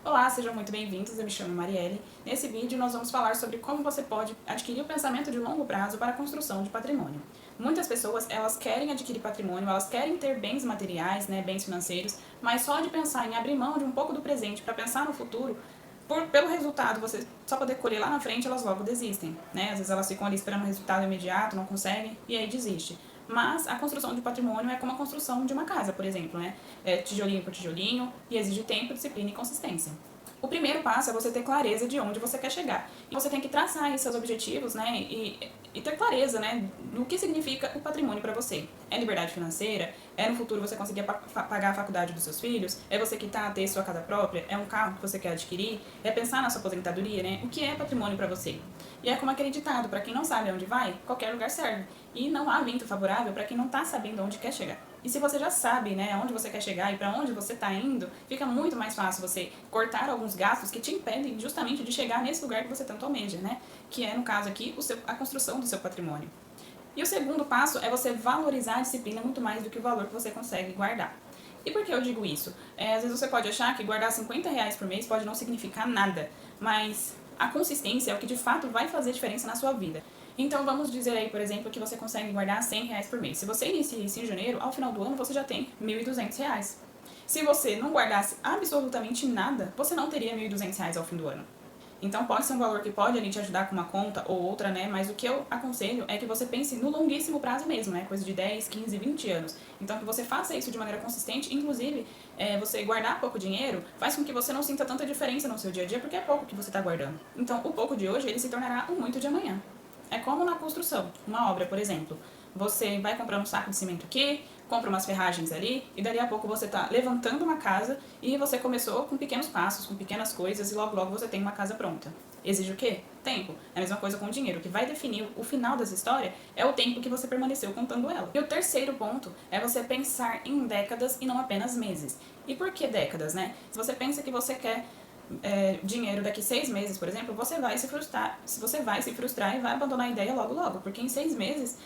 Olá, sejam muito bem-vindos, eu me chamo Marielle. Nesse vídeo nós vamos falar sobre como você pode adquirir o pensamento de longo prazo para a construção de patrimônio. Muitas pessoas, elas querem adquirir patrimônio, elas querem ter bens materiais, bens financeiros, mas só de pensar em abrir mão de um pouco do presente para pensar no futuro, pelo resultado você só poder colher lá na frente, elas logo desistem, Às vezes elas ficam ali esperando um resultado imediato, não conseguem, e aí desiste. Mas a construção de patrimônio é como a construção de uma casa, por exemplo, É tijolinho por tijolinho e exige tempo, disciplina e consistência. O primeiro passo é você ter clareza de onde você quer chegar. E você tem que traçar aí seus objetivos, e ter clareza, do que significa o patrimônio para você. É liberdade financeira? É no futuro você conseguir pagar a faculdade dos seus filhos? É você quitar, ter sua casa própria? É um carro que você quer adquirir? É pensar na sua aposentadoria, O que é patrimônio para você? E é como aquele ditado, para quem não sabe onde vai, qualquer lugar serve. E não há vento favorável para quem não está sabendo onde quer chegar. E se você já sabe, aonde você quer chegar e para onde você está indo, fica muito mais fácil você cortar alguns gastos que te impedem justamente de chegar nesse lugar que você tanto almeja, Que é, no caso aqui, a construção do seu patrimônio. E o segundo passo é você valorizar a disciplina muito mais do que o valor que você consegue guardar. E por que eu digo isso? Às vezes você pode achar que guardar R$ 50 por mês pode não significar nada, mas a consistência é o que de fato vai fazer diferença na sua vida. Então vamos dizer aí, por exemplo, que você consegue guardar R$ 100 por mês. Se você inicia isso em janeiro, ao final do ano você já tem R$ 1.200. Se você não guardasse absolutamente nada, você não teria R$ 1.200 ao fim do ano. Então pode ser um valor que pode ali te ajudar com uma conta ou outra, Mas o que eu aconselho é que você pense no longuíssimo prazo mesmo, Coisa de 10, 15, 20 anos. Então que você faça isso de maneira consistente, inclusive você guardar pouco dinheiro faz com que você não sinta tanta diferença no seu dia a dia, porque é pouco que você está guardando. Então o pouco de hoje, ele se tornará o muito de amanhã. É como na construção, uma obra, por exemplo. Você vai comprar um saco de cimento aqui, compra umas ferragens ali, e dali a pouco você está levantando uma casa e você começou com pequenos passos, com pequenas coisas, e logo logo você tem uma casa pronta. Exige o quê? Tempo. É a mesma coisa com o dinheiro. O que vai definir o final dessa história é o tempo que você permaneceu contando ela. E o terceiro ponto é você pensar em décadas e não apenas meses. E por que décadas, Se você pensa que você quer dinheiro daqui 6 meses, por exemplo, você vai se frustrar. Você vai se frustrar e vai abandonar a ideia logo logo, porque em 6 meses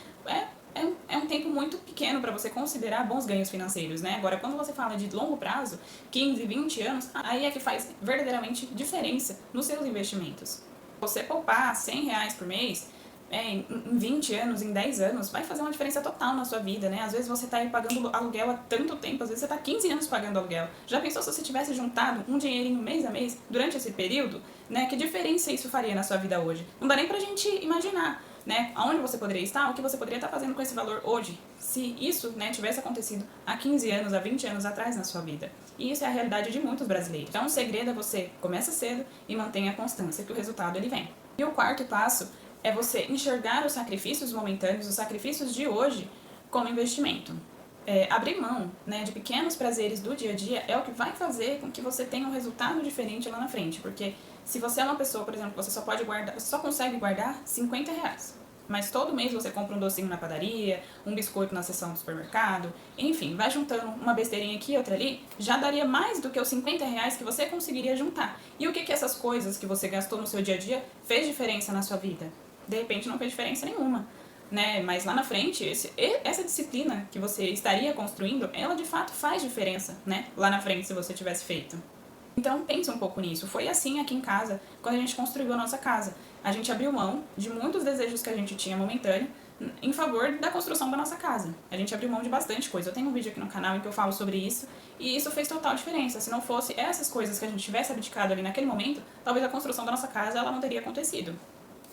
é um tempo muito pequeno para você considerar bons ganhos financeiros, Agora, quando você fala de longo prazo, 15, 20 anos, aí é que faz verdadeiramente diferença nos seus investimentos. Você poupar R$ 100 por mês, em 20 anos, em 10 anos, vai fazer uma diferença total na sua vida, Às vezes você está aí pagando aluguel há tanto tempo, às vezes você está 15 anos pagando aluguel. Já pensou se você tivesse juntado um dinheirinho mês a mês durante esse período, Que diferença isso faria na sua vida hoje? Não dá nem pra gente imaginar, Aonde você poderia estar, o que você poderia estar fazendo com esse valor hoje, se isso, tivesse acontecido há 15 anos, há 20 anos atrás na sua vida. E isso é a realidade de muitos brasileiros. Então o segredo é você começa cedo e mantenha a constância, que o resultado ele vem. E o quarto passo é você enxergar os sacrifícios momentâneos, os sacrifícios de hoje, como investimento. Abrir mão de pequenos prazeres do dia a dia é o que vai fazer com que você tenha um resultado diferente lá na frente. Porque se você é uma pessoa, por exemplo, você só consegue guardar R$ 50, mas todo mês você compra um docinho na padaria, um biscoito na seção do supermercado, enfim, vai juntando uma besteirinha aqui e outra ali, já daria mais do que os R$ 50 que você conseguiria juntar. E o que essas coisas que você gastou no seu dia a dia fez diferença na sua vida? De repente não fez diferença nenhuma, Mas lá na frente, essa disciplina que você estaria construindo, ela de fato faz diferença, Lá na frente, se você tivesse feito. Então pense um pouco nisso. Foi assim aqui em casa, quando a gente construiu a nossa casa. A gente abriu mão de muitos desejos que a gente tinha momentâneo em favor da construção da nossa casa. A gente abriu mão de bastante coisa. Eu tenho um vídeo aqui no canal em que eu falo sobre isso, e isso fez total diferença. Se não fosse essas coisas que a gente tivesse abdicado ali naquele momento, talvez a construção da nossa casa ela não teria acontecido.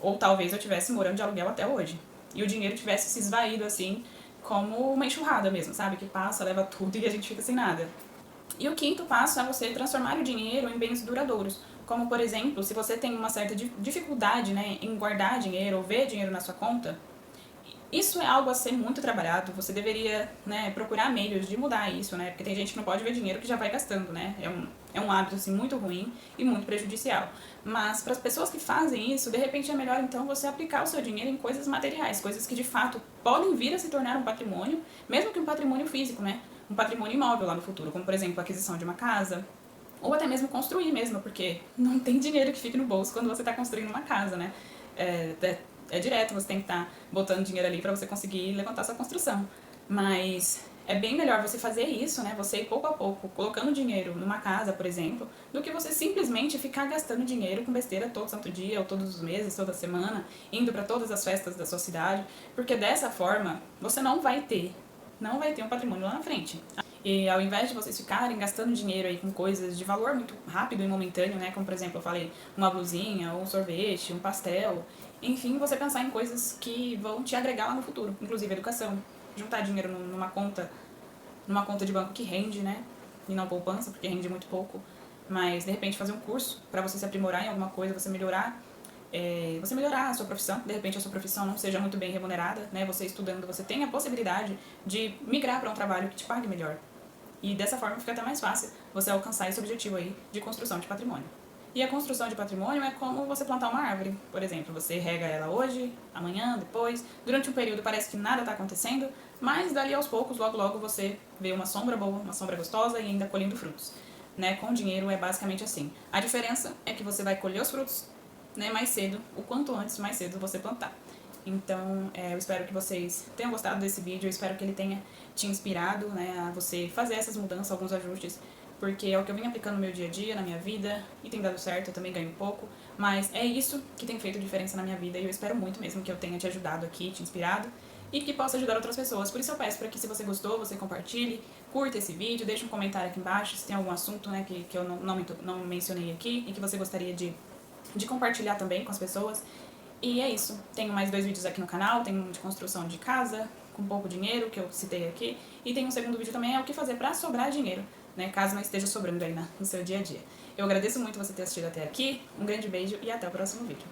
Ou talvez eu estivesse morando de aluguel até hoje. E o dinheiro tivesse se esvaído assim, como uma enxurrada mesmo, sabe? Que passa, leva tudo e a gente fica sem nada. E o quinto passo é você transformar o dinheiro em bens duradouros. Como, por exemplo, se você tem uma certa dificuldade em guardar dinheiro ou ver dinheiro na sua conta, isso é algo a ser muito trabalhado. Você deveria procurar meios de mudar isso, Porque tem gente que não pode ver dinheiro que já vai gastando, É um hábito assim, muito ruim e muito prejudicial. Mas para as pessoas que fazem isso, de repente é melhor então você aplicar o seu dinheiro em coisas materiais, coisas que de fato podem vir a se tornar um patrimônio, mesmo que um patrimônio físico, Um patrimônio imóvel lá no futuro, como por exemplo a aquisição de uma casa, ou até mesmo construir mesmo, porque não tem dinheiro que fique no bolso quando você está construindo uma casa, É direto, você tem que estar botando dinheiro ali para você conseguir levantar sua construção. Mas É bem melhor você fazer isso, né? Você ir pouco a pouco colocando dinheiro numa casa, por exemplo, do que você simplesmente ficar gastando dinheiro com besteira todo santo dia, ou todos os meses, toda semana, indo para todas as festas da sua cidade, porque dessa forma você não vai ter um patrimônio lá na frente. E ao invés de vocês ficarem gastando dinheiro aí com coisas de valor muito rápido e momentâneo, né, como por exemplo eu falei, uma blusinha, um sorvete, um pastel, enfim, você pensar em coisas que vão te agregar lá no futuro, inclusive educação, juntar dinheiro numa conta de banco que rende, né, e não poupança, porque rende muito pouco, mas de repente fazer um curso para você se aprimorar em alguma coisa, você melhorar a sua profissão, de repente a sua profissão não seja muito bem remunerada, né, você estudando, você tem a possibilidade de migrar para um trabalho que te pague melhor. E dessa forma fica até mais fácil você alcançar esse objetivo aí de construção de patrimônio. E a construção de patrimônio é como você plantar uma árvore. Por exemplo, você rega ela hoje, amanhã, depois. Durante um período parece que nada está acontecendo, mas dali aos poucos, logo logo, você vê uma sombra boa, uma sombra gostosa e ainda colhendo frutos. Né? Com dinheiro é basicamente assim. A diferença é que você vai colher os frutos, né, mais cedo, o quanto antes, mais cedo você plantar. Então, eu espero que vocês tenham gostado desse vídeo, eu espero que ele tenha te inspirado, né, a você fazer essas mudanças, alguns ajustes, porque é o que eu venho aplicando no meu dia a dia, na minha vida, e tem dado certo, eu também ganho um pouco, mas é isso que tem feito diferença na minha vida, e eu espero muito mesmo que eu tenha te ajudado aqui, te inspirado, e que possa ajudar outras pessoas. Por isso eu peço para que, se você gostou, você compartilhe, curta esse vídeo, deixe um comentário aqui embaixo se tem algum assunto, né, que eu não mencionei aqui, e que você gostaria de compartilhar também com as pessoas. E é isso. Tenho mais 2 vídeos aqui no canal, tem um de construção de casa, com pouco dinheiro, que eu citei aqui, e tem um segundo vídeo também, é o que fazer para sobrar dinheiro, né, caso não esteja sobrando aí no seu dia a dia. Eu agradeço muito você ter assistido até aqui, um grande beijo e até o próximo vídeo.